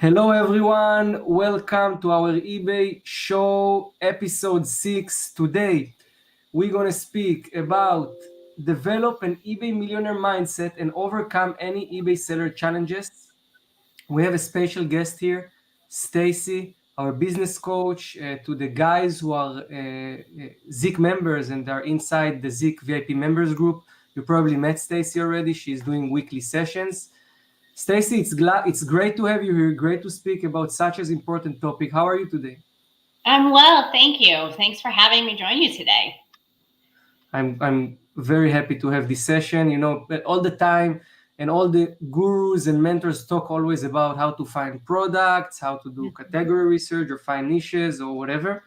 Hello everyone, welcome to our eBay show episode 6. Today we're going to speak about develop an eBay millionaire mindset and overcome any eBay seller challenges. We have a special guest here, Stacy, our business coach, to the guys who are Zik members and are inside the Zik VIP members group. You probably met Stacy already. She's doing weekly sessions. Stacy, it's great to have you here. Great to speak about such an important topic. How are you today? I'm well, thank you. Thanks for having me join you today. I'm very happy to have this session. You know, all the time, and all the gurus and mentors talk always about how to find products, how to do category research or find niches or whatever.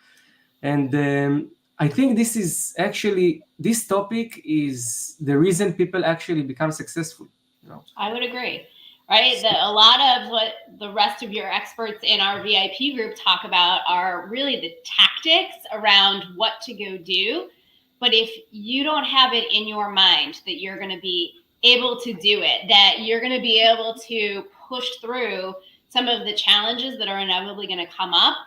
And I think this topic is the reason people actually become successful. You know? I would agree. Right? A lot of what the rest of your experts in our VIP group talk about are really the tactics around what to go do. But if you don't have it in your mind that you're going to be able to do it, that you're going to be able to push through some of the challenges that are inevitably going to come up,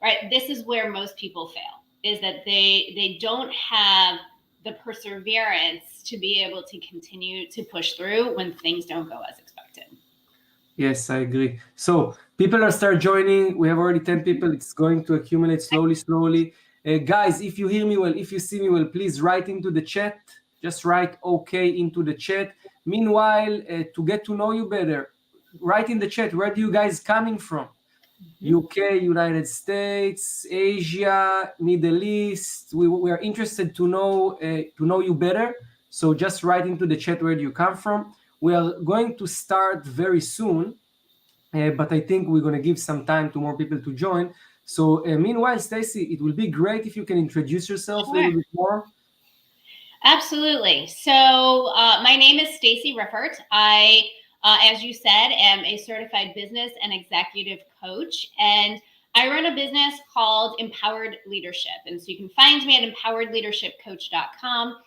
right? This is where most people fail, is that they don't have the perseverance to be able to continue to push through when things don't go as expected. Yes, I agree. So people are start joining. We have already 10 people. It's going to accumulate slowly. Guys, if you hear me well, if you see me well, please write into the chat. Just write OK into the chat. Meanwhile, to get to know you better, write in the chat, where do you guys coming from? UK, United States, Asia, Middle East. We are interested to know you better. So just write into the chat where do you come from. We are going to start very soon, but I think we're going to give some time to more people to join. So meanwhile, Stacy, it will be great if you can introduce yourself a little bit more. Absolutely. So my name is Stacy Riffert. I, as you said, am a certified business and executive coach, and I run a business called Empowered Leadership. And so you can find me at empoweredleadershipcoach.com.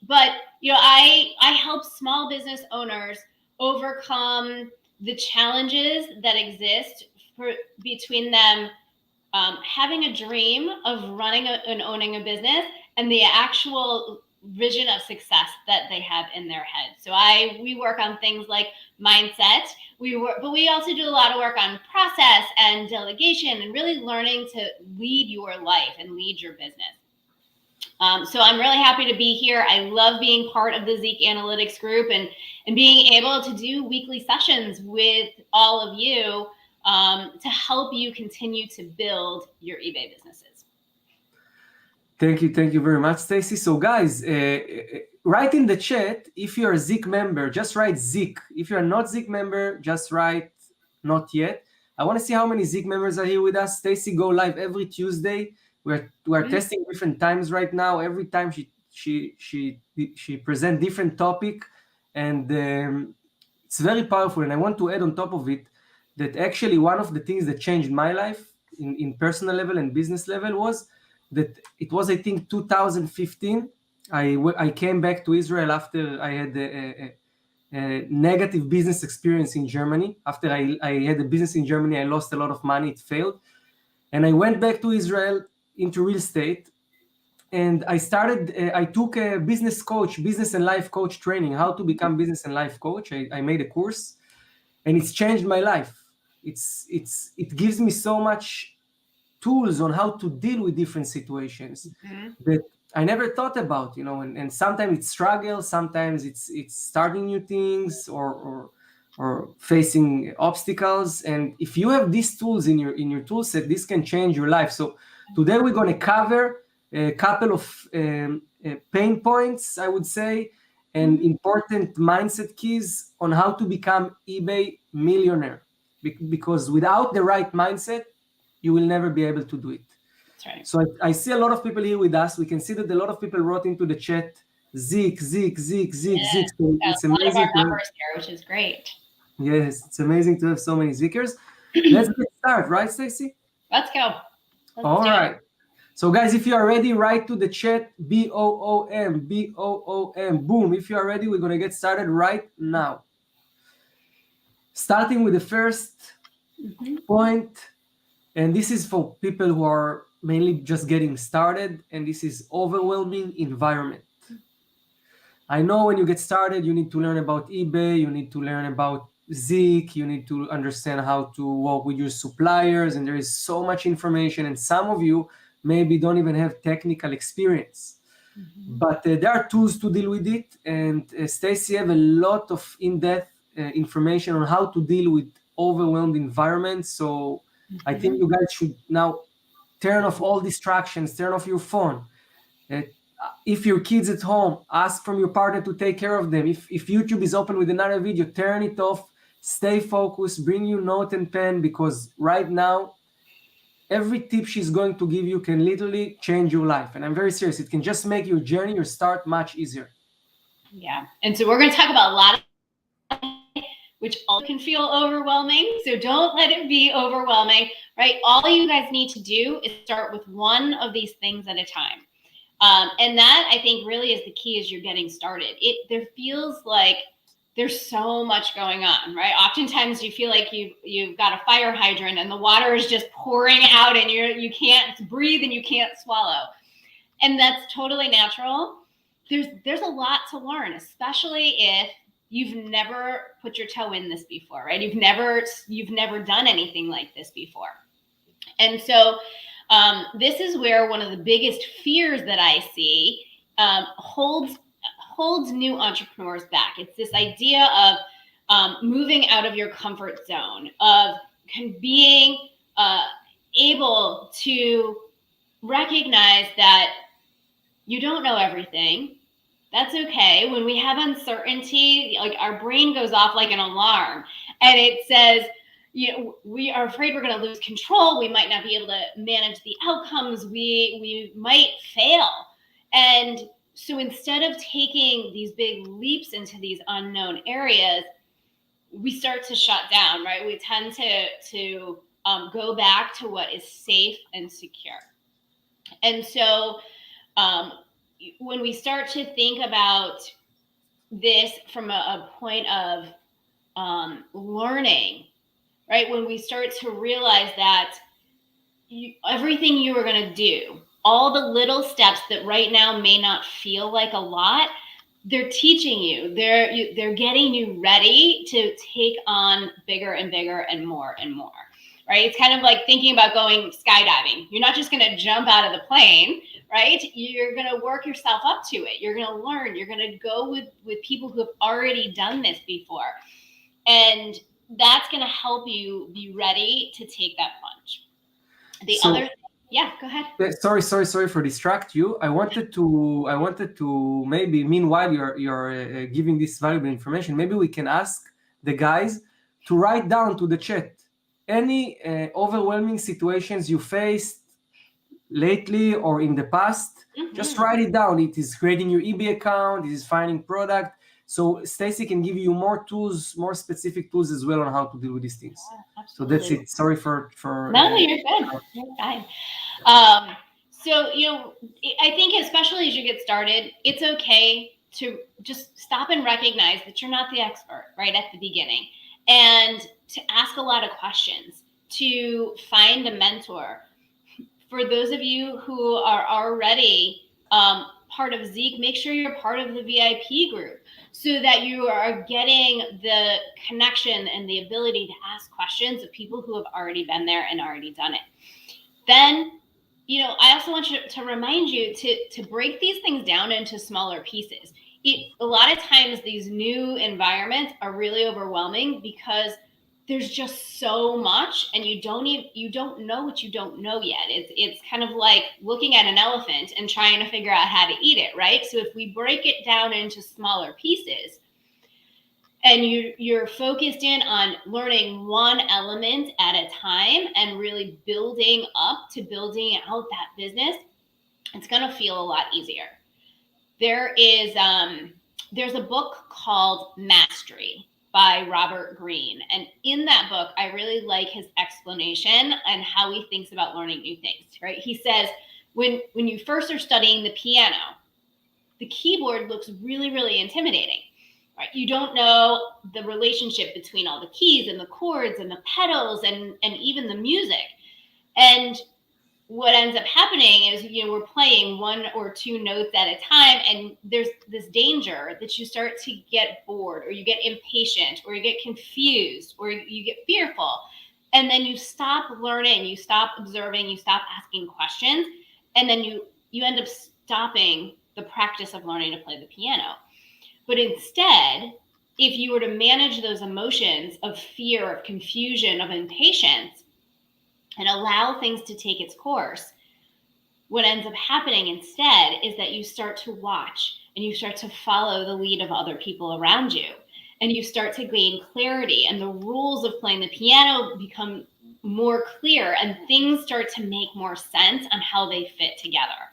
But you know, I help small business owners overcome the challenges that exist between them having a dream of running and owning a business and the actual vision of success that they have in their head. So we work on things like mindset. But we also do a lot of work on process and delegation and really learning to lead your life and lead your business. So I'm really happy to be here. I love being part of the Zik Analytics group and being able to do weekly sessions with all of you to help you continue to build your eBay businesses. Thank you very much, Stacy. So guys, write in the chat if you're a Zik member, just write Zik. If you're not Zik member, just write not yet. I want to see how many Zik members are here with us. Stacy go live every Tuesday. We're testing different times right now. Every time she present different topic, and it's very powerful. And I want to add on top of it that actually one of the things that changed my life in personal level and business level was that it was, I think, 2015. I came back to Israel after I had a negative business experience in Germany. After I had a business in Germany, I lost a lot of money. It failed. And I went back to Israel into real estate. And I took a business and life coach training, how to become business and life coach. I made a course, and it's changed my life. It gives me so much tools on how to deal with different situations that I never thought about, you know, and sometimes it's struggle, sometimes it's starting new things or facing obstacles. And if you have these tools in your tool set, this can change your life. So today we're going to cover a couple of pain points, I would say, and important mindset keys on how to become eBay millionaire. Because without the right mindset, you will never be able to do it. That's right. So I see a lot of people here with us. We can see that a lot of people wrote into the chat, Zik. So it's amazing. A lot of our numbers here, which is great. Yes, it's amazing to have so many Zikers. Let's get started, right, Stacy? Let's go. All right. So guys, if you are ready, write to the chat, BOOM. Boom. If you are ready, we're going to get started right now. Starting with the first point. And this is for people who are mainly just getting started, and this is overwhelming environment. I know when you get started, you need to learn about eBay, you need to learn about Zik, you need to understand how to work with your suppliers, and there is so much information, and some of you maybe don't even have technical experience. But there are tools to deal with it, and Stacy have a lot of in-depth information on how to deal with overwhelmed environments. So I think you guys should now turn off all distractions, turn off your phone. If your kids at home, ask from your partner to take care of them. If YouTube is open with another video, turn it off, stay focused, bring your note and pen, because right now, every tip she's going to give you can literally change your life. And I'm very serious. It can just make your journey, your start much easier. Yeah. And so we're going to talk about a lot of which all can feel overwhelming. So don't let it be overwhelming, right? All you guys need to do is start with one of these things at a time. And that, I think, really is the key as you're getting started. There feels like there's so much going on, right? Oftentimes you feel like you've got a fire hydrant and the water is just pouring out and you can't breathe and you can't swallow. And that's totally natural. There's a lot to learn, especially if you've never put your toe in this before, right? You've never done anything like this before. And so this is where one of the biggest fears that I see holds new entrepreneurs back. It's this idea of moving out of your comfort zone, of being able to recognize that you don't know everything. That's okay. When we have uncertainty, like our brain goes off like an alarm and it says, we are afraid we're going to lose control. We might not be able to manage the outcomes. We might fail. And so instead of taking these big leaps into these unknown areas, we start to shut down, right? We tend to go back to what is safe and secure. And so when we start to think about this from a point of learning, right? When we start to realize that everything you are going to do, all the little steps that right now may not feel like a lot, they're teaching you. They're getting you ready to take on bigger and bigger and more, right? It's kind of like thinking about going skydiving. You're not just going to jump out of the plane, right? You're going to work yourself up to it. You're going to learn. You're going to go with people who have already done this before. And that's going to help you be ready to take that plunge. Yeah, go ahead. Sorry for distract you. I wanted to maybe, meanwhile you're giving this valuable information, maybe we can ask the guys to write down to the chat any overwhelming situations you faced lately or in the past. Just write it down. It is creating your eBay account, it is finding product. So Stacy can give you more tools, more specific tools as well on how to deal with these things. So that's it. Sorry for no, you're good. You're fine. So I think especially as you get started, it's okay to just stop and recognize that you're not the expert right at the beginning, and to ask a lot of questions, to find a mentor. For those of you who are already part of Zik, make sure you're part of the VIP group so that you are getting the connection and the ability to ask questions of people who have already been there and already done it. Then, I also want to remind you to break these things down into smaller pieces. A lot of times these new environments are really overwhelming because there's just so much and you don't know what you don't know yet. It's kind of like looking at an elephant and trying to figure out how to eat it, right? So if we break it down into smaller pieces and you're focused in on learning one element at a time and really building up to building out that business, it's going to feel a lot easier. There's a book called Mastery by Robert Greene. And in that book, I really like his explanation and how he thinks about learning new things, right? He says, when you first are studying the piano, the keyboard looks really, really intimidating. right? You don't know the relationship between all the keys and the chords and the pedals and even the music. And what ends up happening is, we're playing one or two notes at a time, and there's this danger that you start to get bored, or you get impatient, or you get confused, or you get fearful. And then you stop learning, you stop observing, you stop asking questions, and then you end up stopping the practice of learning to play the piano. But instead, if you were to manage those emotions of fear, of confusion, of impatience, and allow things to take its course, what ends up happening instead is that you start to watch and you start to follow the lead of other people around you. And you start to gain clarity, and the rules of playing the piano become more clear, and things start to make more sense on how they fit together.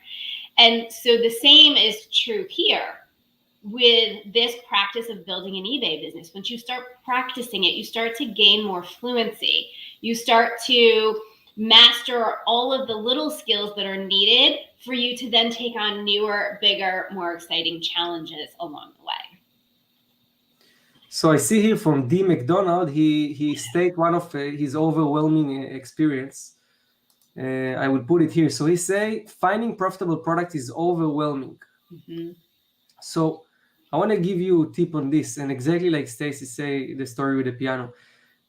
And so the same is true here with this practice of building an eBay business. Once you start practicing it, you start to gain more fluency. You start to master all of the little skills that are needed for you to then take on newer, bigger, more exciting challenges along the way. So I see here from D. McDonald, he state one of his overwhelming experience. I will put it here. So he say, finding profitable product is overwhelming. Mm-hmm. So I want to give you a tip on this, and exactly like Stacy say, the story with the piano.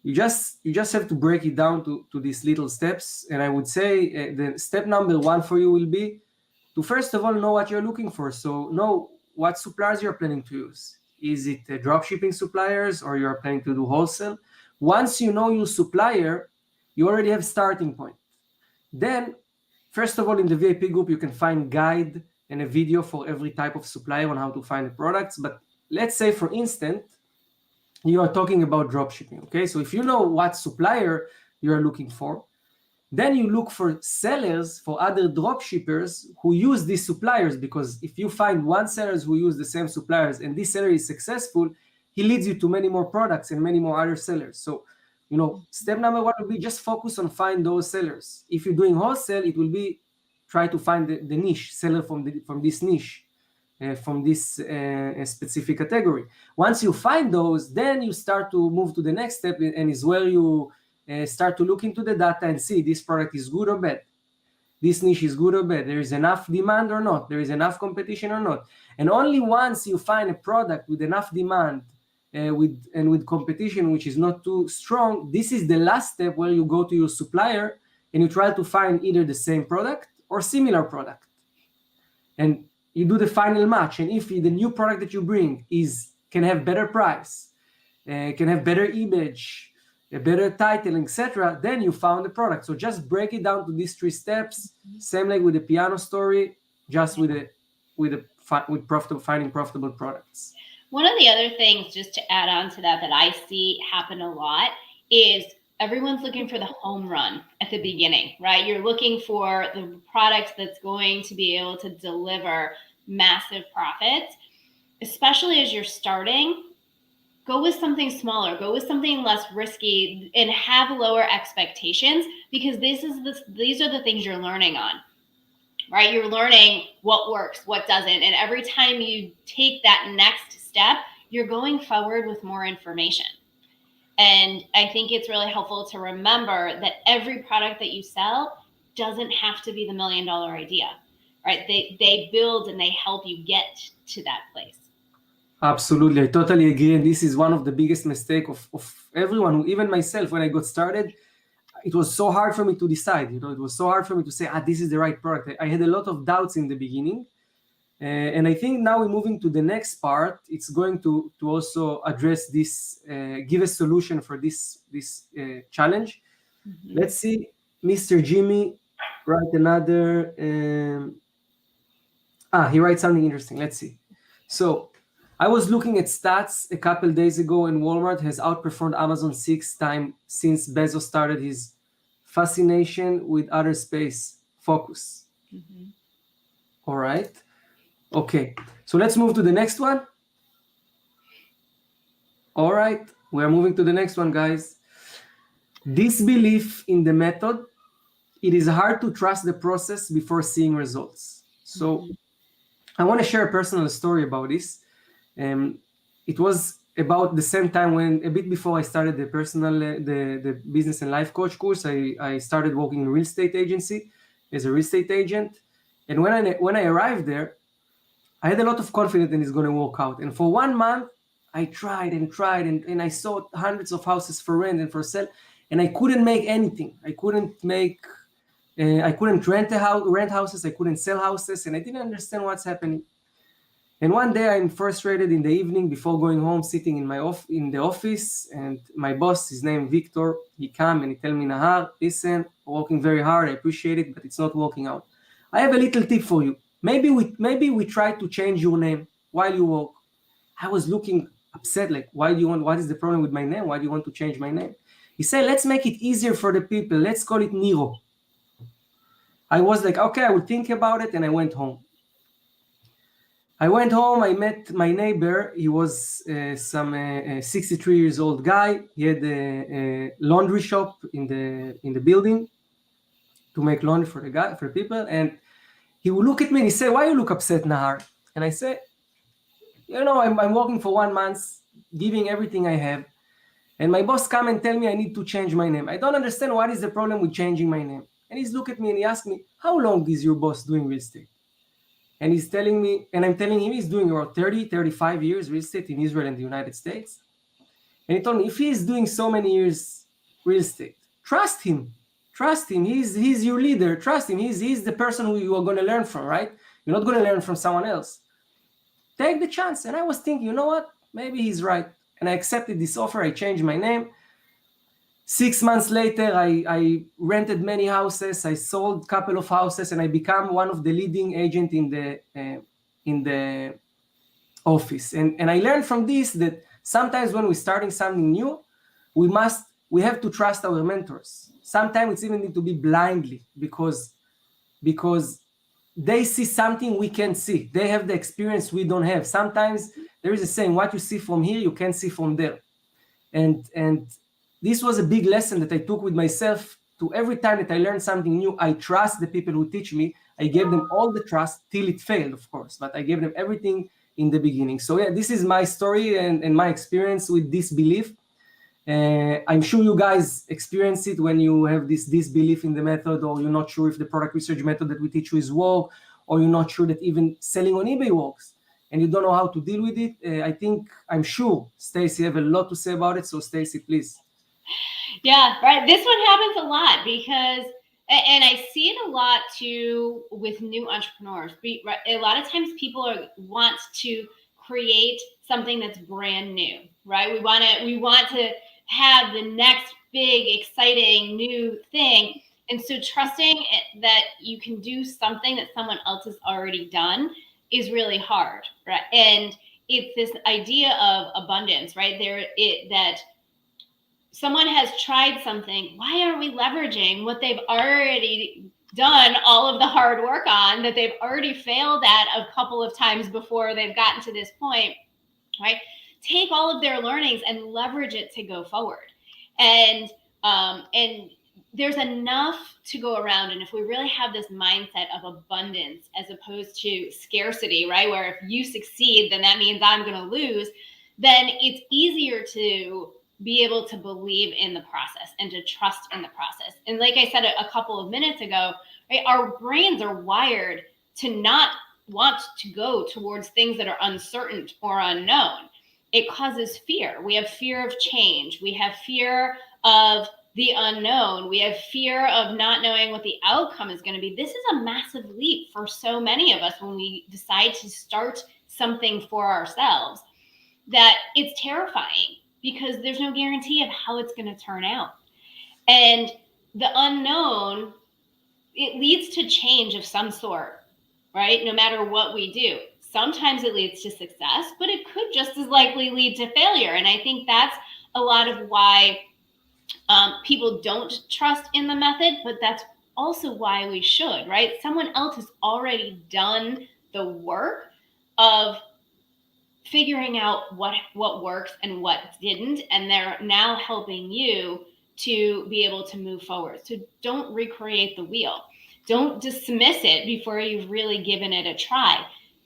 You just have to break it down to these little steps. And I would say the step number one for you will be to first of all know what you're looking for. So know what suppliers you're planning to use. Is it drop shipping suppliers, or you're planning to do wholesale? Once you know your supplier, you already have starting point. Then, first of all, in the VIP group, you can find guide and a video for every type of supplier on how to find the products. But let's say, for instance, you are talking about drop shipping. Okay, so if you know what supplier you are looking for, then you look for sellers, for other drop shippers who use these suppliers, because if you find one seller who use the same suppliers and this seller is successful, he leads you to many more products and many more other sellers. So, step number one will be just focus on find those sellers. If you're doing wholesale, it will be try to find the niche seller from this niche, from this specific category. Once you find those, then you start to move to the next step, and is where you start to look into the data and see this product is good or bad. This niche is good or bad. There is enough demand or not. There is enough competition or not. And only once you find a product with enough demand with competition which is not too strong, this is the last step where you go to your supplier and you try to find either the same product or similar product. And you do the final match. And if the new product that you bring can have better price, can have better image, a better title, etc., then you found the product. So just break it down to these 3 steps. Same like with the piano story, just finding profitable products. One of the other things, just to add on to that I see happen a lot, is everyone's looking for the home run at the beginning, right? You're looking for the product that's going to be able to deliver massive profits, especially as you're starting. Go with something smaller, go with something less risky, and have lower expectations, because these are the things you're learning on, right? You're learning what works, what doesn't. And every time you take that next step, you're going forward with more information. And I think it's really helpful to remember that every product that you sell doesn't have to be the $1 million idea, right? They build and they help you get to that place. Absolutely, I totally agree. And this is one of the biggest mistakes of everyone, even myself. When I got started, it was so hard for me to decide. It was so hard for me to say, this is the right product. I had a lot of doubts in the beginning. And I think now we're moving to the next part. It's going to also address this, give a solution for this challenge. Mm-hmm. Let's see, Mr. Jimmy write another. He writes something interesting. Let's see. So I was looking at stats a couple days ago, and Walmart has outperformed Amazon 6 times since Bezos started his fascination with outer space focus. Mm-hmm. All right. Okay, so let's move to the next one. All right, we're moving to the next one, guys. Disbelief in the method. It is hard to trust the process before seeing results. So I want to share a personal story about this. it was about the same time when, a bit before I started the the business and life coach course, I started working in a real estate agency as a real estate agent. And when I arrived there, I had a lot of confidence that it's going to work out. And for 1 month, I tried and I saw hundreds of houses for rent and for sale, and I couldn't make anything. I couldn't rent houses. I couldn't sell houses, and I didn't understand what's happening. And one day I'm frustrated in the evening before going home, sitting in in the office, and my boss, his name Victor, he come and he tell me, Nahar, listen, working very hard, I appreciate it, but it's not working out. I have a little tip for you. Maybe we try to change your name while you work. I was looking upset, like, what is the problem with my name? Why do you want to change my name? He said, let's make it easier for the people. Let's call it Nero. I was like, okay, I will think about it, and I went home. I met my neighbor. He was some 63 years old guy. He had a laundry shop in the building to make laundry for the people. And he would look at me and he say, why you look upset, Nahar? And I say, I'm working for 1 month, giving everything I have. And my boss come and tell me I need to change my name. I don't understand what is the problem with changing my name. And he's look at me and he asked me, how long is your boss doing real estate? And he's telling me, and I'm telling him he's doing around 30, 35 years real estate in Israel and the United States. And he told me, if he is doing so many years real estate, trust him. Trust him. He's your leader. Trust him. He's the person who you are going to learn from, right? You're not going to learn from someone else. Take the chance. And I was thinking, you know what? Maybe he's right. And I accepted this offer. I changed my name. 6 months later, I rented many houses. I sold a couple of houses, and I became one of the leading agents in the office. And I learned from this that sometimes when we're starting something new, we have to trust our mentors. Sometimes it's even need to be blindly because they see something we can't see. They have the experience we don't have. Sometimes there is a saying, what you see from here, you can't see from there. And this was a big lesson that I took with myself. To every time that I learned something new, I trust the people who teach me. I gave them all the trust till it failed, of course, but I gave them everything in the beginning. So yeah, this is my story and my experience with this belief. I'm sure you guys experience it when you have this disbelief in the method, or you're not sure if the product research method that we teach you is work, or you're not sure that even selling on eBay works, and you don't know how to deal with it. I'm sure Stacy have a lot to say about it. So Stacy, please. Yeah, right. This one happens a lot because, and I see it a lot too with new entrepreneurs. A lot of times people want to create something that's brand new, right? We want to have the next big, exciting new thing. And so trusting that you can do something that someone else has already done is really hard, right? And it's this idea of abundance, right? That someone has tried something. Why aren't we leveraging what they've already done all of the hard work on, that they've already failed at a couple of times before they've gotten to this point, right? Take all of their learnings and leverage it to go forward. And there's enough to go around. And if we really have this mindset of abundance as opposed to scarcity, right? Where if you succeed, then that means I'm going to lose. Then it's easier to be able to believe in the process and to trust in the process. And like I said a couple of minutes ago, right, our brains are wired to not want to go towards things that are uncertain or unknown. It causes fear. We have fear of change. We have fear of the unknown. We have fear of not knowing what the outcome is going to be. This is a massive leap for so many of us when we decide to start something for ourselves, that it's terrifying because there's no guarantee of how it's going to turn out. And the unknown, it leads to change of some sort, right? No matter what we do. Sometimes it leads to success, but it could just as likely lead to failure. And I think that's a lot of why people don't trust in the method, but that's also why we should, right? Someone else has already done the work of figuring out what works and what didn't, and they're now helping you to be able to move forward. So don't recreate the wheel. Don't dismiss it before you've really given it a try.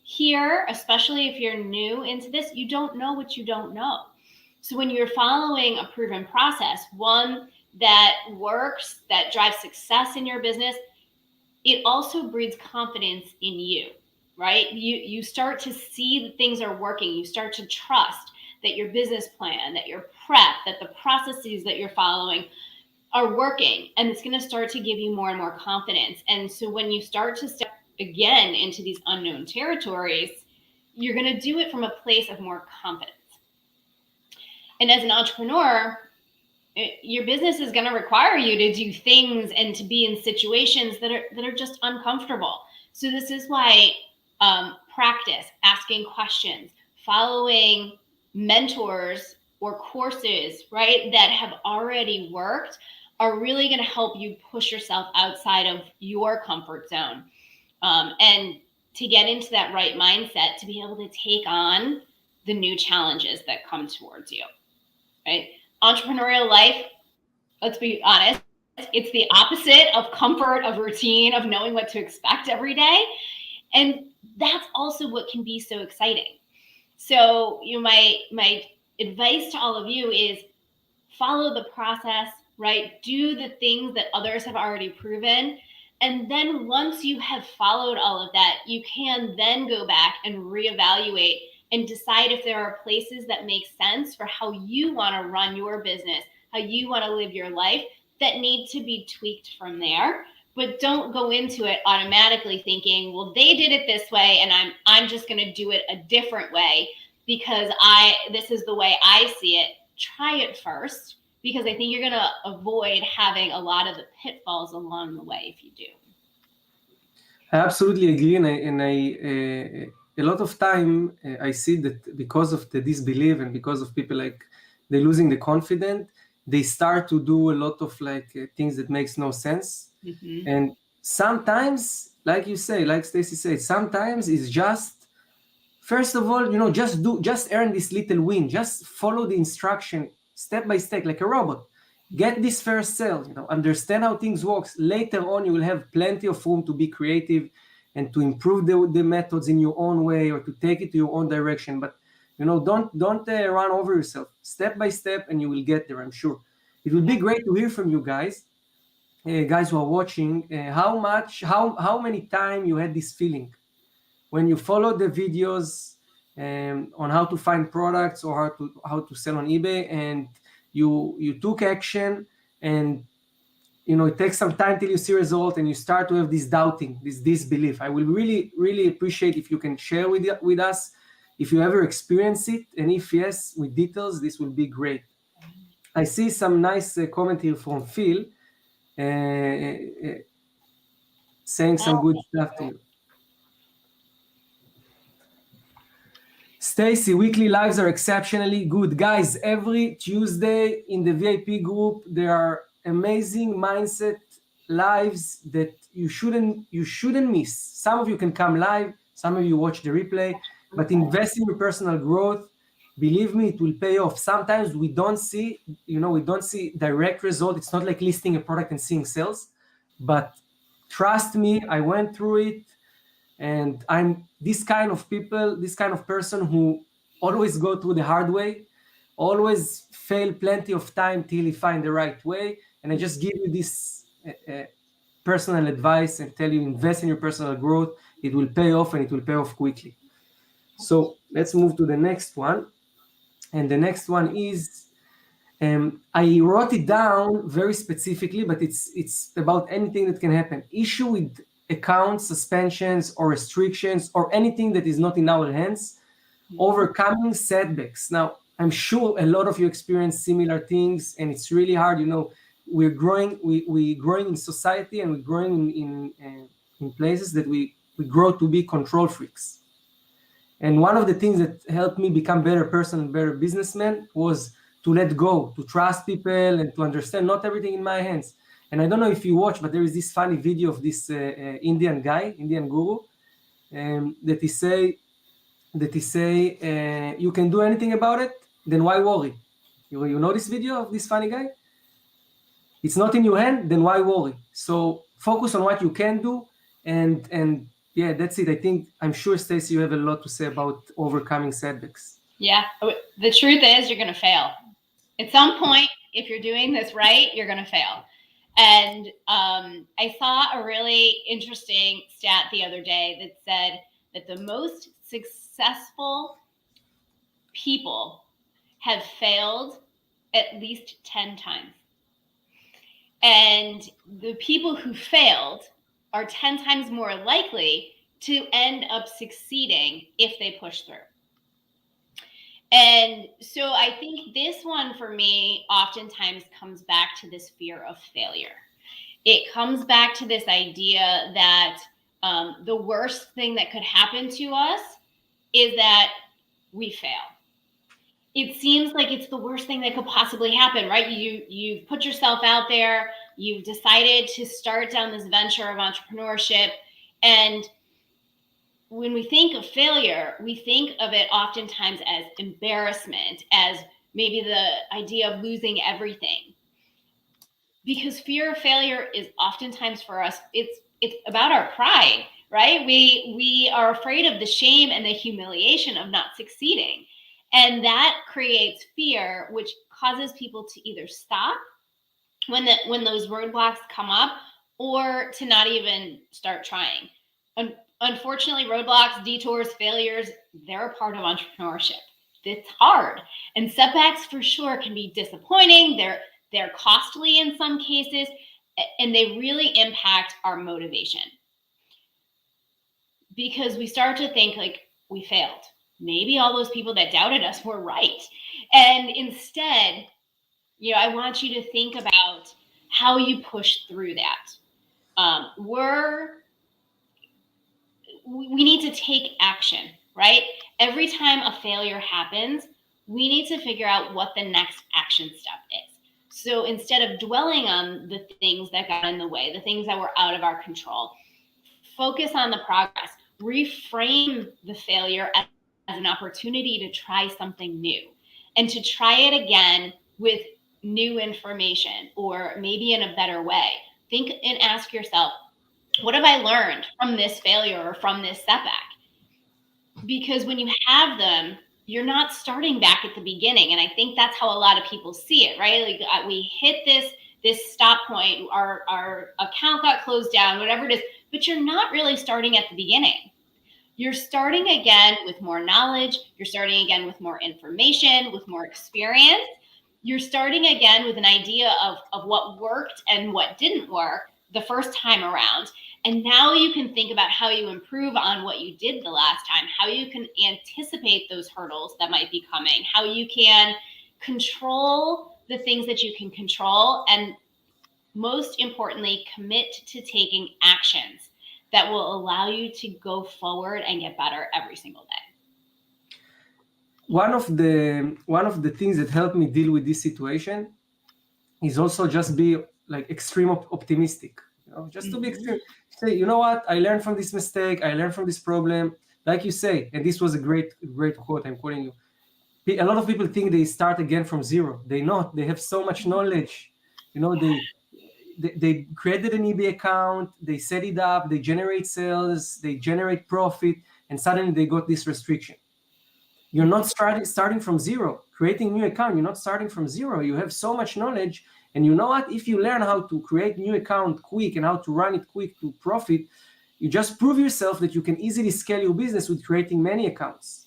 here, especially if you're new into this, you don't know what you don't know. So when you're following a proven process, one that works, that drives success in your business, it also breeds confidence in you, right? You start to see that things are working. You start to trust that your business plan, that your prep, that the processes that you're following are working, and it's going to start to give you more and more confidence. And so when you start to step again into these unknown territories, you're going to do it from a place of more confidence. And as an entrepreneur, your business is going to require you to do things and to be in situations that are just uncomfortable. So this is why practice, asking questions, following mentors or courses, right, that have already worked are really going to help you push yourself outside of your comfort zone, and to get into that right mindset to be able to take on the new challenges that come towards you, right? Entrepreneurial life, let's be honest, it's the opposite of comfort, of routine, of knowing what to expect every day. And that's also what can be so exciting. So, my advice to all of you is follow the process, right? Do the things that others have already proven. And then once you have followed all of that, you can then go back and reevaluate and decide if there are places that make sense for how you want to run your business, how you want to live your life, that need to be tweaked from there. But don't go into it automatically thinking, well, they did it this way and I'm just going to do it a different way because this is the way I see it. Try it first, because I think you're going to avoid having a lot of the pitfalls along the way if you do. I absolutely agree, and a lot of time I see that because of the disbelief and because of people like they're losing the confidence, they start to do a lot of things that makes no sense. Mm-hmm. And sometimes, like you say, like Stacy said, sometimes it's just, first of all, just earn this little win, just follow the instruction step by step like a robot. Get this first sale, understand how things works. Later on, you will have plenty of room to be creative and to improve the methods in your own way or to take it to your own direction. But don't run over yourself. Step by step, and you will get there, I'm sure. It would be great to hear from you guys who are watching. How many times you had this feeling when you followed the videos on how to find products or how to sell on eBay, and you took action, and it takes some time till you see result, and you start to have this doubting, this disbelief. I will really, really appreciate if you can share with us if you ever experience it, and if yes, with details, this will be great. I see some nice comment here from Phil saying some good stuff to you. Stacy, weekly lives are exceptionally good. Guys, every Tuesday in the VIP group, there are amazing mindset lives that you shouldn't miss. Some of you can come live, some of you watch the replay, but invest in your personal growth. Believe me, it will pay off. Sometimes we don't see direct result. It's not like listing a product and seeing sales, but trust me, I went through it. And I'm this kind of person who always go through the hard way, always fail plenty of time till you find the right way. And I just give you this personal advice and tell you, invest in your personal growth. It will pay off, and it will pay off quickly. So let's move to the next one. And the next one is, I wrote it down very specifically, but it's about anything that can happen. Issue with accounts, suspensions, or restrictions, or anything that is not in our hands. Overcoming setbacks. Now, I'm sure a lot of you experience similar things, and it's really hard. We're growing in society, and we're growing in places that we grow to be control freaks. And one of the things that helped me become better person and better businessman was to let go, to trust people, and to understand not everything in my hands. And I don't know if you watch, but there is this funny video of this Indian guru, that he say, you can do anything about it, then why worry? You know this video of this funny guy? It's not in your hand, then why worry? So focus on what you can do, and Yeah, that's it. I'm sure, Stacey, you have a lot to say about overcoming setbacks. Yeah. The truth is, you're going to fail. At some point, if you're doing this right, you're going to fail. And I saw a really interesting stat the other day that said that the most successful people have failed at least 10 times. And the people who failed are 10 times more likely to end up succeeding if they push through. And so I think this one for me oftentimes comes back to this fear of failure. It comes back to this idea that the worst thing that could happen to us is that we fail. It seems like it's the worst thing that could possibly happen, right? You've put yourself out there, you've decided to start down this venture of entrepreneurship, and when we think of failure, we think of it oftentimes as embarrassment, as maybe the idea of losing everything. Because fear of failure is oftentimes for us, it's about our pride, right? We are afraid of the shame and the humiliation of not succeeding. And that creates fear, which causes people to either stop when those roadblocks come up, or to not even start trying. Unfortunately, roadblocks, detours, failures, they're a part of entrepreneurship. It's hard. And setbacks for sure can be disappointing. They're costly in some cases, and they really impact our motivation. Because we start to think like we failed. Maybe all those people that doubted us were right. And instead, I want you to think about how you push through that. We need to take action, right? Every time a failure happens, we need to figure out what the next action step is. So instead of dwelling on the things that got in the way, the things that were out of our control, focus on the progress. Reframe the failure as an opportunity to try something new, and to try it again with new information, or maybe in a better way. Think and ask yourself, what have I learned from this failure or from this setback? Because when you have them, you're not starting back at the beginning. And I think that's how a lot of people see it, right? Like we hit this stop point, our account got closed down, whatever it is, but you're not really starting at the beginning. You're starting again with more knowledge. You're starting again with more information, with more experience. You're starting again with an idea of what worked and what didn't work the first time around. And now you can think about how you improve on what you did the last time, how you can anticipate those hurdles that might be coming, how you can control the things that you can control, and most importantly, commit to taking actions that will allow you to go forward and get better every single day. One of the things that helped me deal with this situation is also just be like extreme optimistic. Just to be extreme. Say, you know what? I learned from this mistake. I learned from this problem. Like you say, and this was a great quote. I'm quoting you. A lot of people think they start again from zero. They not. They have so much knowledge. They created an eBay account. They set it up. They generate sales. They generate profit, and suddenly they got this restriction. You're not starting from zero. Creating a new account, you're not starting from zero. You have so much knowledge. And you know what? If you learn how to create new account quick and how to run it quick to profit, you just prove yourself that you can easily scale your business with creating many accounts.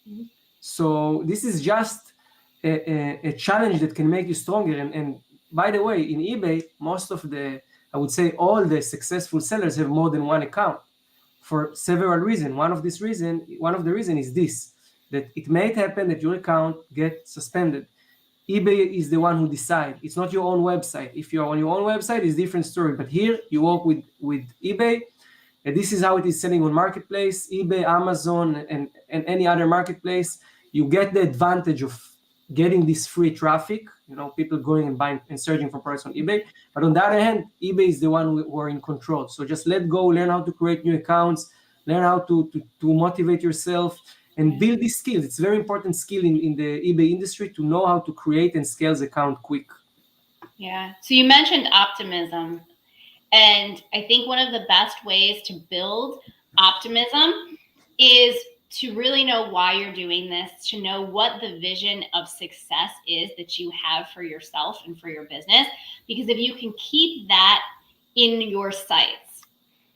Mm-hmm. So this is just a challenge that can make you stronger. And by the way, in eBay, I would say all the successful sellers have more than one account for several reasons. One of the reasons is this, that it may happen that your account gets suspended. eBay is the one who decides. It's not your own website. If you're on your own website, it's a different story. But here, you work with eBay, and this is how it is selling on Marketplace, eBay, Amazon, and any other marketplace. You get the advantage of getting this free traffic, people going and buying and searching for products on eBay. But on the other hand, eBay is the one who are in control. So just let go, learn how to create new accounts, learn how to motivate yourself, and build these skills. It's a very important skill in the eBay industry to know how to create and scale the account quick. Yeah. So you mentioned optimism. And I think one of the best ways to build optimism is to really know why you're doing this, to know what the vision of success is that you have for yourself and for your business. Because if you can keep that in your sights,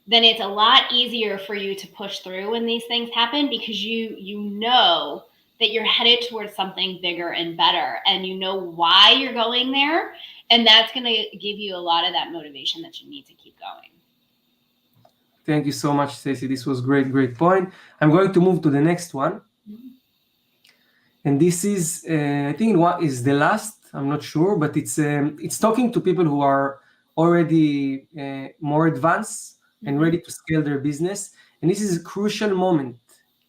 then it's a lot easier for you to push through when these things happen, because you know that you're headed towards something bigger and better, and you know why you're going there. And that's going to give you a lot of that motivation that you need to keep going. Thank you so much, Stacey. This was great point. I'm going to move to the next one. And this is, I think what is the last, I'm not sure, but it's talking to people who are already more advanced and ready to scale their business. And this is a crucial moment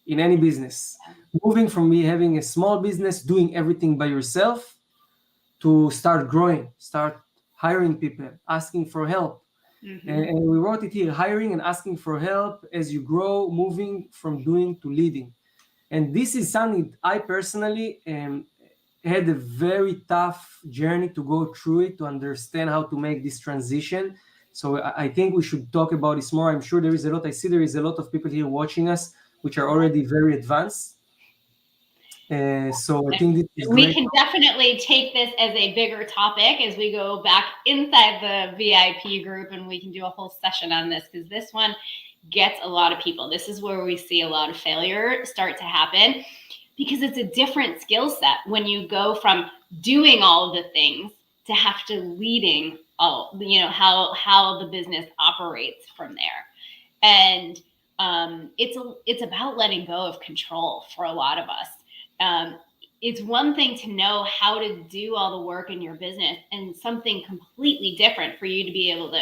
in any business. Moving from having a small business, doing everything by yourself, to start growing, start hiring people, asking for help. And we wrote it here, hiring and asking for help as you grow, moving from doing to leading. And this is something I personally had a very tough journey to go through it, to understand how to make this transition. So I think we should talk about this more. I'm sure there is a lot. I see there is a lot of people here watching us, which are already very advanced. So I think this is we great. can definitely take this as a bigger topic as we go back inside the VIP group, and we can do a whole session on this, because this one gets a lot of people. This is where we see a lot of failure start to happen, because it's a different skill set when you go from doing all of the things to have to leading all, how the business operates from there. And it's about letting go of control for a lot of us. It's one thing to know how to do all the work in your business, and something completely different for you to be able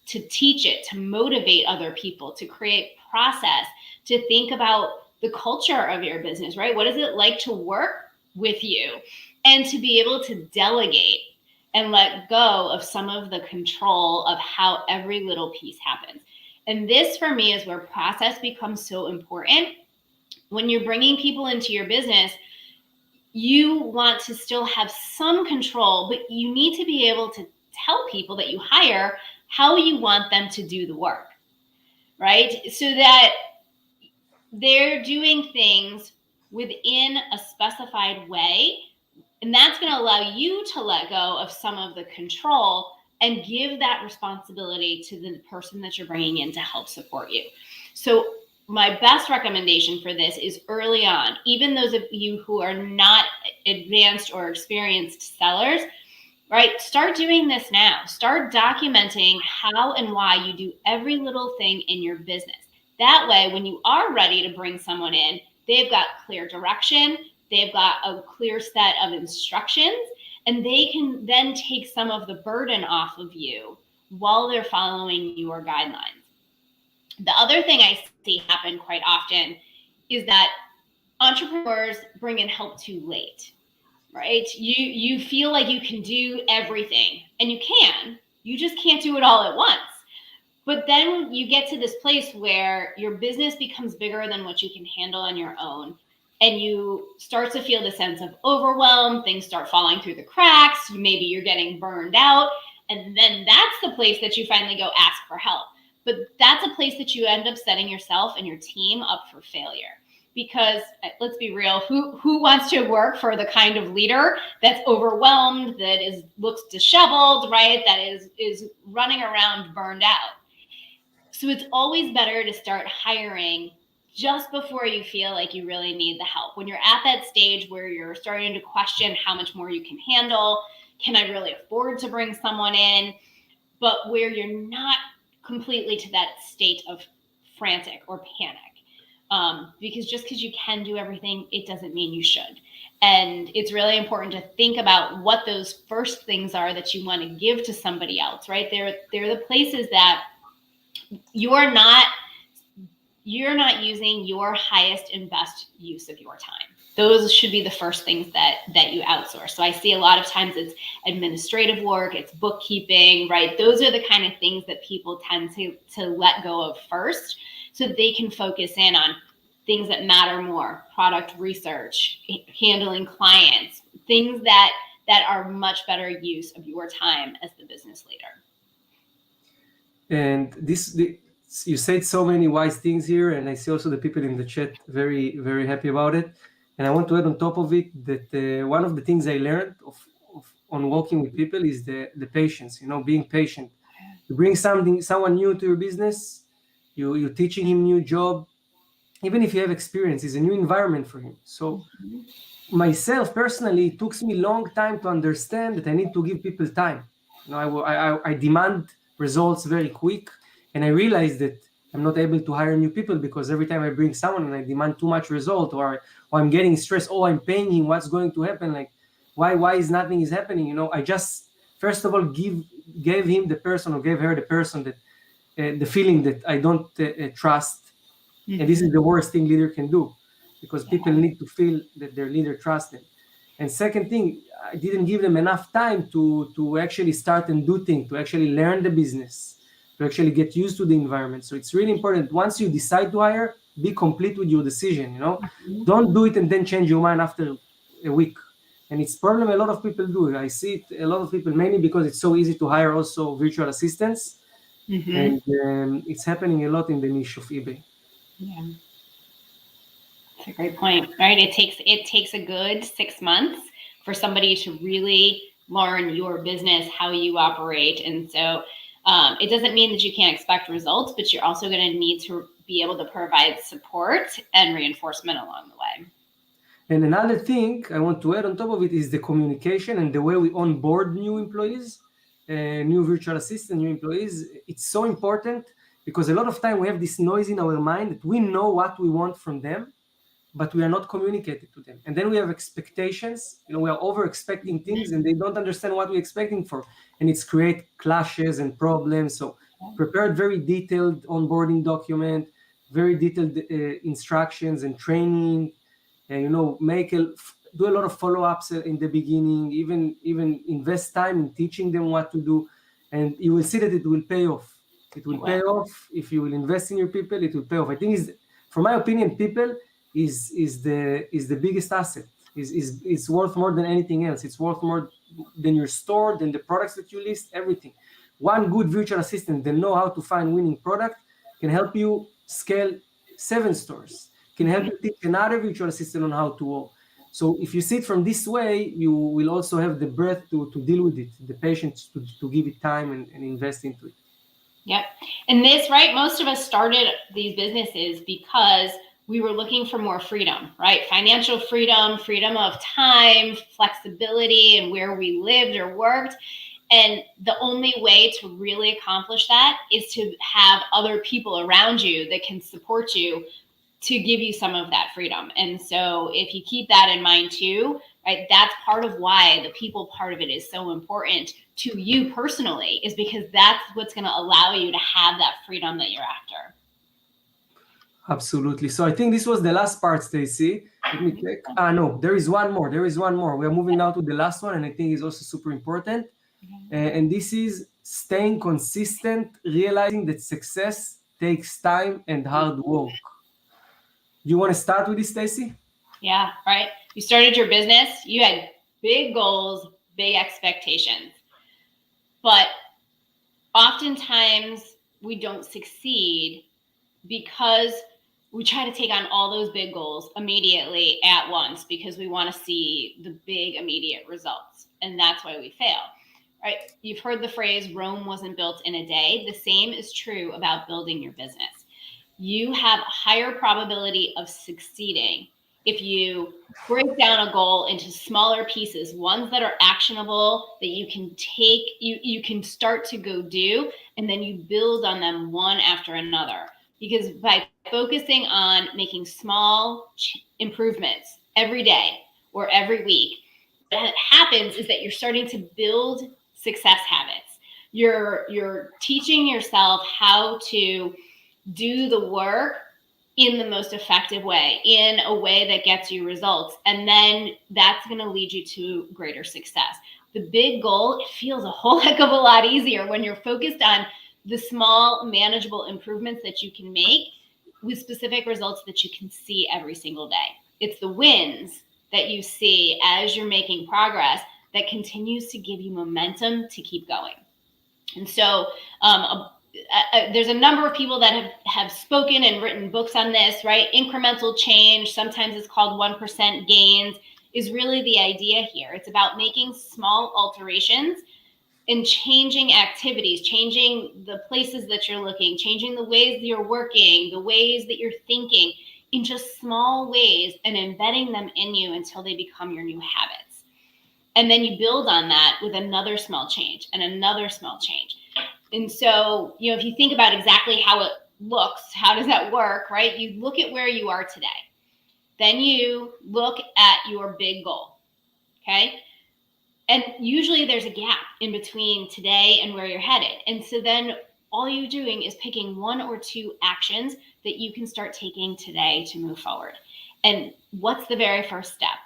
to teach it, to motivate other people, to create process, to think about the culture of your business, right? What is it like to work with you, and to be able to delegate and let go of some of the control of how every little piece happens. And this, for me, is where process becomes so important. When you're bringing people into your business, you want to still have some control, but you need to be able to tell people that you hire how you want them to do the work, right? So that they're doing things within a specified way. And that's going to allow you to let go of some of the control and give that responsibility to the person that you're bringing in to help support you. So my best recommendation for this is early on, even those of you who are not advanced or experienced sellers, right? Start doing this now. Start documenting how and why you do every little thing in your business. That way, when you are ready to bring someone in, they've got clear direction, they've got a clear set of instructions, and they can then take some of the burden off of you while they're following your guidelines. The other thing I see happen quite often is that entrepreneurs bring in help too late, right? You feel like you can do everything, and you can. You just can't do it all at once. But then you get to this place where your business becomes bigger than what you can handle on your own, and you start to feel the sense of overwhelm. Things start falling through the cracks. Maybe you're getting burned out, and then that's the place that you finally go ask for help. But that's a place that you end up setting yourself and your team up for failure. Because let's be real, who wants to work for the kind of leader that's overwhelmed, that looks disheveled, right? That is running around burned out. So it's always better to start hiring just before you feel like you really need the help. When you're at that stage where you're starting to question how much more you can handle, can I really afford to bring someone in? But where you're not completely to that state of frantic or panic. Because just because you can do everything, it doesn't mean you should. And it's really important to think about what those first things are that you want to give to somebody else, right? They're the places that you're not using your highest and best use of your time. Those should be the first things that you outsource. So I see a lot of times it's administrative work, it's bookkeeping, right? Those are the kind of things that people tend to let go of first, so that they can focus in on things that matter more: product research, handling clients, things that are much better use of your time as the business leader. And you said so many wise things here, and I see also the people in the chat very, very happy about it. And I want to add on top of it that one of the things I learned on working with people is the patience, being patient. You bring someone new to your business, you're teaching him new job, even if you have experience, it's a new environment for him. So myself personally, it took me a long time to understand that I need to give people time. I demand results very quick, and I realized that I'm not able to hire new people because every time I bring someone and I demand too much result, or I'm getting stressed, I'm paying him, what's going to happen? Like, why is nothing is happening? I just first of all gave him the person, or gave her the person that the feeling that I don't trust, and this is the worst thing leader can do, because people need to feel that their leader trusts them. And second thing, I didn't give them enough time to actually start and do things, to actually learn the business, to actually get used to the environment. So it's really important. Once you decide to hire, be complete with your decision. Don't do it and then change your mind after a week. And it's problem a lot of people do. I see it a lot of people, mainly because it's so easy to hire also virtual assistants, and it's happening a lot in the niche of eBay. Yeah, that's a great point, right? It takes a good 6 months for somebody to really learn your business, how you operate. And so it doesn't mean that you can't expect results, but you're also going to need to be able to provide support and reinforcement along the way. And another thing I want to add on top of it is the communication and the way we onboard new employees, new virtual assistant, new employees. It's so important, because a lot of time we have this noise in our mind that we know what we want from them, but we are not communicating to them. And then we have expectations, we are over expecting things, and they don't understand what we're expecting for. And it's create clashes and problems. So prepared very detailed onboarding document, very detailed instructions and training, and do a lot of follow-ups in the beginning, even invest time in teaching them what to do, and you will see that it will pay off. It will pay off if you will invest in your people. It will pay off. I think, from my opinion, people is the biggest asset. Is worth more than anything else. It's worth more than your store, than the products that you list, everything. One good virtual assistant that know how to find winning product can help you scale 7 stores, can help you teach another virtual assistant on how to work. So if you see it from this way, you will also have the breadth to deal with it, the patience to give it time and invest into it. Yep. And this, right, most of us started these businesses because we were looking for more freedom, right? Financial freedom, freedom of time, flexibility, and where we lived or worked. And the only way to really accomplish that is to have other people around you that can support you to give you some of that freedom. And so if you keep that in mind too, right, that's part of why the people part of it is so important to you personally, is because that's what's going to allow you to have that freedom that you're after. Absolutely. So I think this was the last part, Stacy. Let me check. No, there is one more. We are moving now to the last one, and I think it's also super important. And this is staying consistent, realizing that success takes time and hard work. You want to start with this, Stacy? Yeah, right. You started your business, you had big goals, big expectations. But oftentimes we don't succeed because we try to take on all those big goals immediately at once, because we want to see the big immediate results. And that's why we fail, right? You've heard the phrase, Rome wasn't built in a day. The same is true about building your business. You have a higher probability of succeeding if you break down a goal into smaller pieces, ones that are actionable, that you can take, you can start to go do, and then you build on them one after another. Because by focusing on making small improvements every day or every week, what happens is that you're starting to build success habits. You're teaching yourself how to do the work in the most effective way, in a way that gets you results. And then that's going to lead you to greater success. The big goal, it feels a whole heck of a lot easier when you're focused on the small, manageable improvements that you can make with specific results that you can see every single day. It's the wins that you see as you're making progress that continues to give you momentum to keep going. And so there's a number of people that have spoken and written books on this, right? Incremental change, sometimes it's called 1% gains, is really the idea here. It's about making small alterations and changing activities, changing the places that you're looking, changing the ways that you're working, the ways that you're thinking in just small ways, and embedding them in you until they become your new habits. And then you build on that with another small change and another small change. And so, if you think about exactly how it looks, how does that work, right? You look at where you are today. Then you look at your big goal, okay? And usually there's a gap in between today and where you're headed. And so then all you're doing is picking one or two actions that you can start taking today to move forward. And what's the very first step?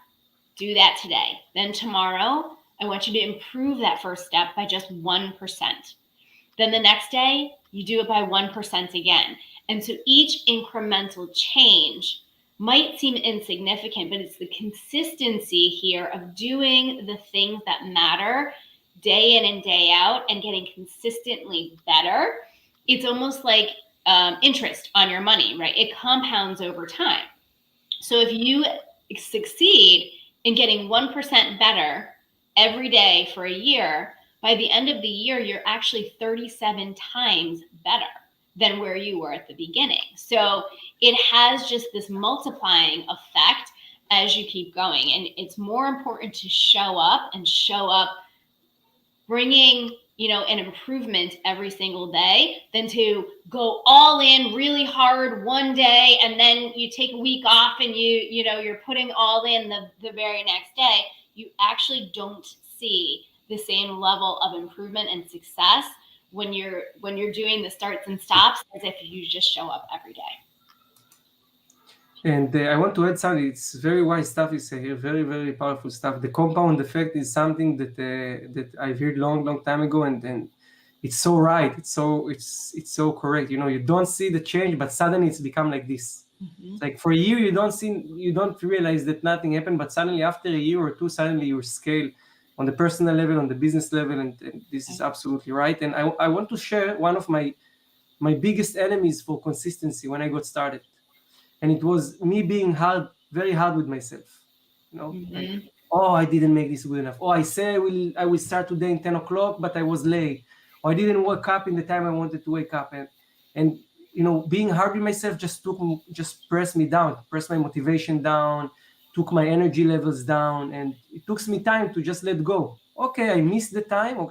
Do that today. Then tomorrow, I want you to improve that first step by just 1%. Then the next day, you do it by 1% again. And so each incremental change might seem insignificant, but it's the consistency here of doing the things that matter day in and day out and getting consistently better. It's almost like interest on your money, right? It compounds over time. So if you succeed in getting 1% better every day for a year, by the end of the year, you're actually 37 times better than where you were at the beginning. So it has just this multiplying effect as you keep going. And it's more important to show up bringing, an improvement every single day than to go all in really hard one day and then you take a week off and you're putting all in the very next day. You actually don't see the same level of improvement and success when you're doing the starts and stops as if you just show up every day. And I want to add something. It's very wise stuff you say here. Very, very powerful stuff. The compound effect is something that I've heard long time ago, and it's so right. It's so correct. You don't see the change, but suddenly it's become like this. Mm-hmm. It's like for a year you don't realize that nothing happened, but suddenly after a year or two, suddenly your scale on the personal level, on the business level, and this is absolutely right. And I want to share one of my biggest enemies for consistency when I got started. And it was me being very hard with myself. Mm-hmm. Like, I didn't make this good enough. I say I will start today in 10 o'clock, but I was late. Or I didn't wake up in the time I wanted to wake up. And being hard with myself just pressed me down, pressed my motivation down, took my energy levels down, and it took me time to just let go. Okay, I missed the time, or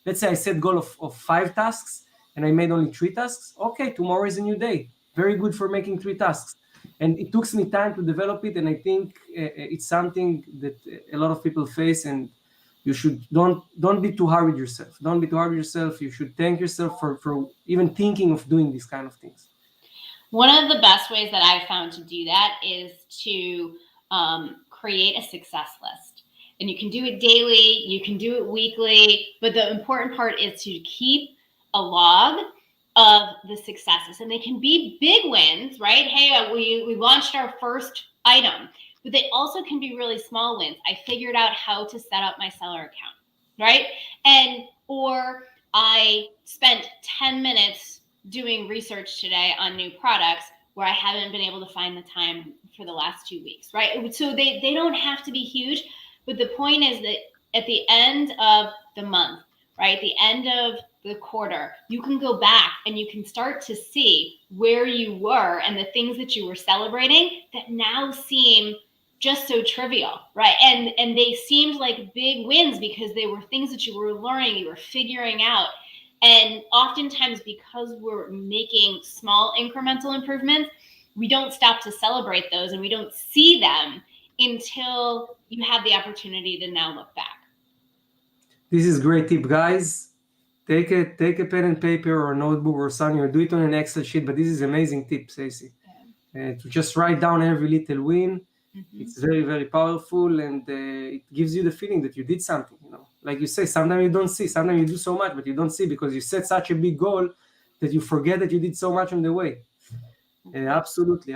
let's say I set goal of 5 tasks, and I made only 3 tasks. Okay, tomorrow is a new day. Very good for making 3 tasks. And it took me time to develop it, and I think it's something that a lot of people face, and you should don't be too hard with yourself. Don't be too hard with yourself. You should thank yourself for even thinking of doing these kind of things. One of the best ways that I've found to do that is to create a success list. And you can do it daily, you can do it weekly, but the important part is to keep a log of the successes. And they can be big wins, right? Hey, we launched our first item, but they also can be really small wins. I figured out how to set up my seller account, right? Or I spent 10 minutes doing research today on new products where I haven't been able to find the time for the last 2 weeks, right? So they don't have to be huge, but the point is that at the end of the month, right, the end of the quarter, you can go back and you can start to see where you were and the things that you were celebrating that now seem just so trivial, right? And they seemed like big wins because they were things that you were learning, you were figuring out. And oftentimes, because we're making small incremental improvements, we don't stop to celebrate those and we don't see them until you have the opportunity to now look back. This is great tip, guys. Take a pen and paper or a notebook or something, or do it on an Excel sheet. But this is amazing tip, Stacey. To just write down every little win. Mm-hmm. It's very, very powerful, and it gives you the feeling that you did something. Like you say, sometimes you don't see. Sometimes you do so much, but you don't see because you set such a big goal that you forget that you did so much on the way. Absolutely.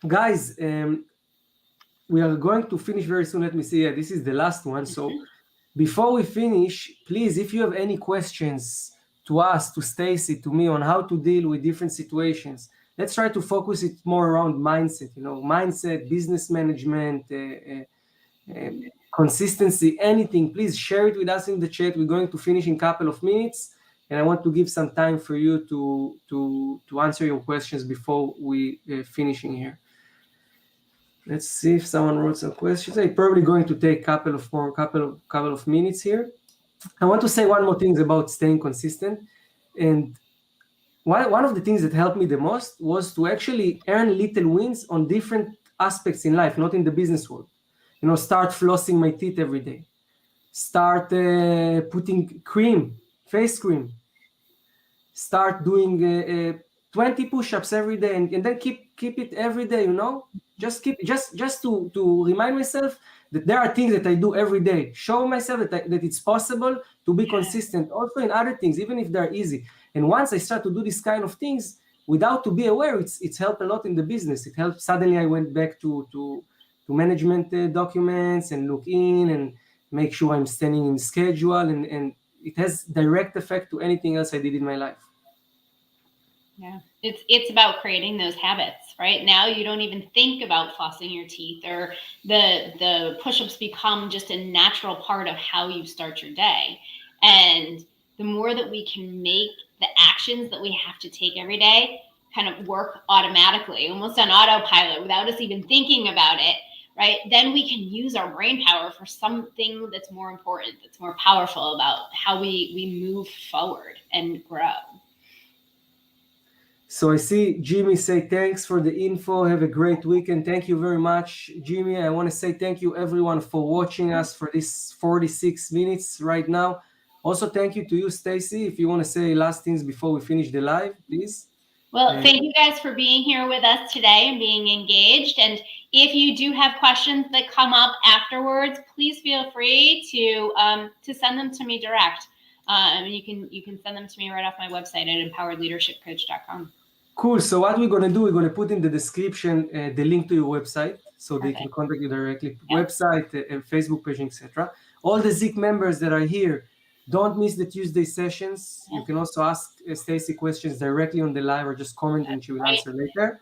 Guys, we are going to finish very soon. Let me see. Yeah, this is the last one. So before we finish, please, if you have any questions to us, to Stacy, to me, on how to deal with different situations. Let's try to focus it more around mindset, mindset, business management, consistency, anything. Please share it with us in the chat. We're going to finish in a couple of minutes, and I want to give some time for you to answer your questions before we finishing here. Let's see if someone wrote some questions. I'm probably going to take couple of minutes here. I want to say one more thing about staying consistent. And one of the things that helped me the most was to actually earn little wins on different aspects in life, not in the business world. Start flossing my teeth every day. Start putting face cream. Start doing 20 push-ups every day, and then keep it every day. Just to remind myself that there are things that I do every day. Show myself that it's possible to be consistent. Also in other things, even if they're easy. And once I start to do this kind of things, without to be aware, it's helped a lot in the business. It helped. Suddenly I went back to management documents and look in and make sure I'm staying in schedule, and it has direct effect to anything else I did in my life. Yeah, it's about creating those habits, right? Now you don't even think about flossing your teeth, or the push-ups become just a natural part of how you start your day. And the more that we can make the actions that we have to take every day kind of work automatically, almost on autopilot, without us even thinking about it, right? Then we can use our brain power for something that's more important, that's more powerful about how we move forward and grow. So I see Jimmy say, thanks for the info. Have a great weekend. Thank you very much, Jimmy. I want to say thank you, everyone, for watching us for this 46 minutes right now. Also, thank you to you, Stacy. If you want to say last things before we finish the live, please. Well, thank you guys for being here with us today and being engaged. And if you do have questions that come up afterwards, please feel free to send them to me direct. You can send them to me right off my website at empoweredleadershipcoach.com. Cool. So what we're going to do, we're going to put in the description the link to your website, so they can contact you directly. Yep. Website, Facebook page, etc. All the Zik members that are here, don't miss the Tuesday sessions. Yep. You can also ask Stacy questions directly on the live, or just comment and she will answer later.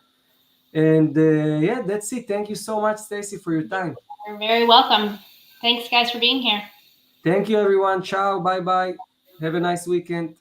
And yeah, that's it. Thank you so much, Stacy, for your time. You're very welcome. Thanks, guys, for being here. Thank you, everyone. Ciao. Bye-bye. Have a nice weekend.